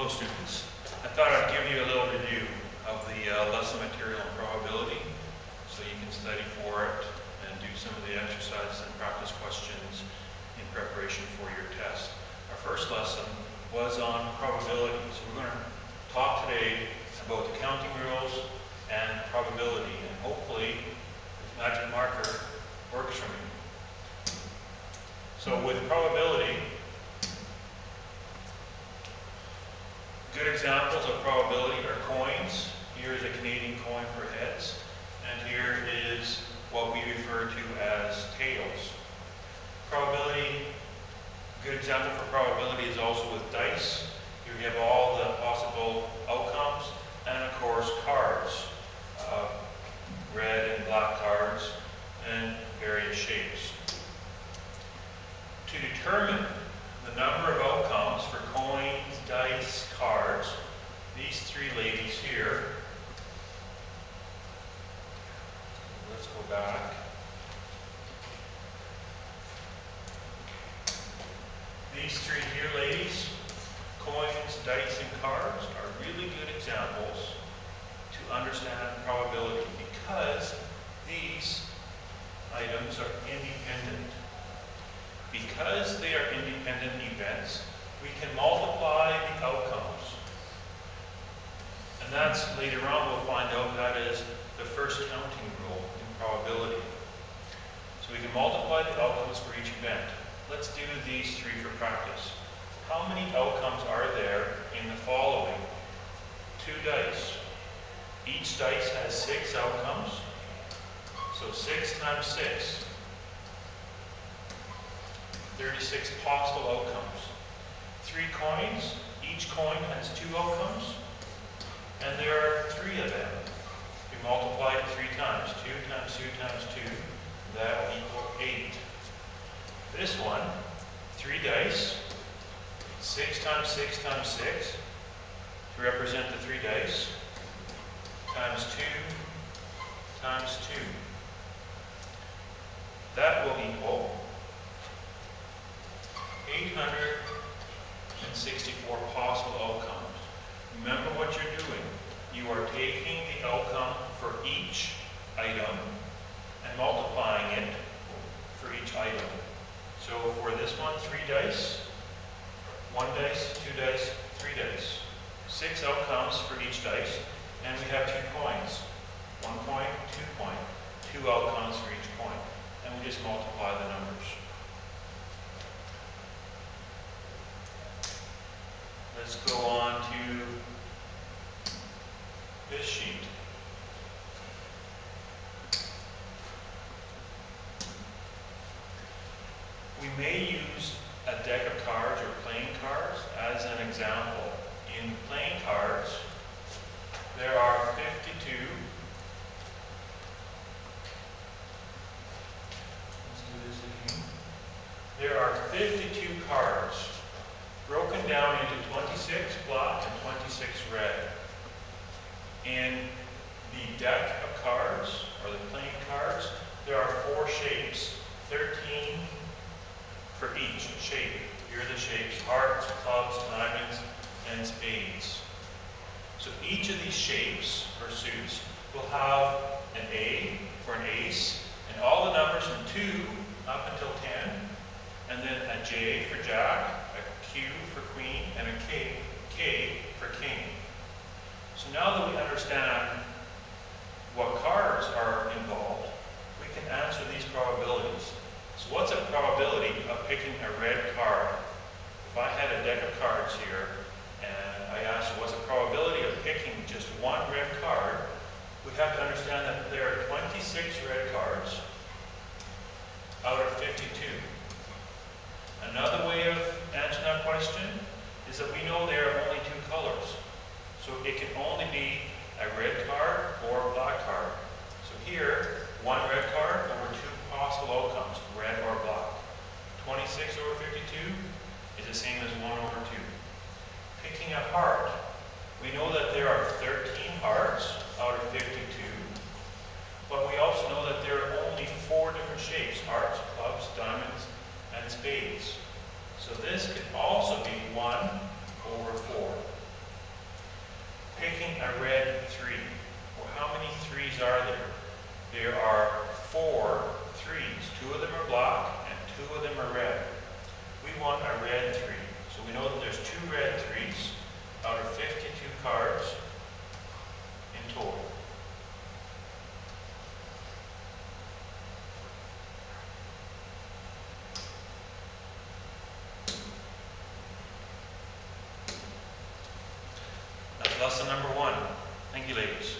Hello students. I thought I'd give you a little review of the lesson material on probability so you can study for it and do some of the exercises and practice questions in preparation for your test. Our first lesson was on probability. So we're going to talk today about the counting rules and probability, and hopefully this magic marker works for me. So with probability, good examples of probability are coins. Here is a Canadian coin for heads, and here is what we refer to as tails. Probability, good example for probability is also with dice. Here we have all the possible outcomes, and of course cards, red and black cards, and various shapes. To determine the number of outcomes for coins, dice, cards, these three ladies here, let's go back. These three here ladies, coins, dice, and cards, are really good examples to understand probability because these items are independent. Because they are independent events, we can multiply the outcomes. And that's, later on we'll find out, that is the first counting rule in probability. So we can multiply the outcomes for each event. Let's do these three for practice. How many outcomes are there in the following? 2 dice. Each dice has 6 outcomes. So 6 times 6. 36 possible outcomes. 3 coins, each coin has 2 outcomes, and there are 3 of them. We multiply it 3 times, 2 times 2 times 2, that will equal 8. This one, 3 dice, 6 times 6 times 6, to represent the 3 dice, times 2 times 2. That will equal 864 possible outcomes. Remember what you're doing. You are taking the outcome for each item and multiplying it for each item. So for this one, 3 dice, 1 dice, 2 dice, 3 dice. 6 outcomes for each dice, and we have 2 coins. 1 coin, 2 coin. 2 outcomes for each coin. And we just multiply the numbers. Let's go on to this sheet. We may use a deck of cards or playing cards as an example. In playing cards, there are 52. Let's do this again. There are 52 cards, broken down into 26 black and 26 red. In the deck of cards, or the playing cards, there are 4 shapes, 13 for each shape. Here are the shapes: hearts, clubs, diamonds, and spades. So each of these shapes, or suits, will have an A for an ace, and all the numbers from 2 up until 10, and then a J for jack, Q for queen, and a K for king. So now that we understand what cards are involved, we can answer these probabilities. So what's a probability of picking a red card? If I had a deck of cards here, and I asked what's the probability of picking just 1 red card, we have to understand that there are 26 red cards out of 52. Another way of answering that question is that we know there are only 2 colors. So it can only be a red card or a black card. So here, 1 red card over 2 possible outcomes, red or black. 26 over 52 is the same as 1 over 2. Picking a heart, we know that there are 13 hearts out of 52, but we also know that there are only 4 different shapes: hearts, clubs, diamonds, and spades. So this could also be 1 over 4. picking a red 3. Well, how many 3s are there? There are 4 3s. 2 of them are black and 2 of them are red. We want a red 3. So we know that there's 2 red 3s out of 52 cards in total. That's lesson number 1. Thank you, ladies.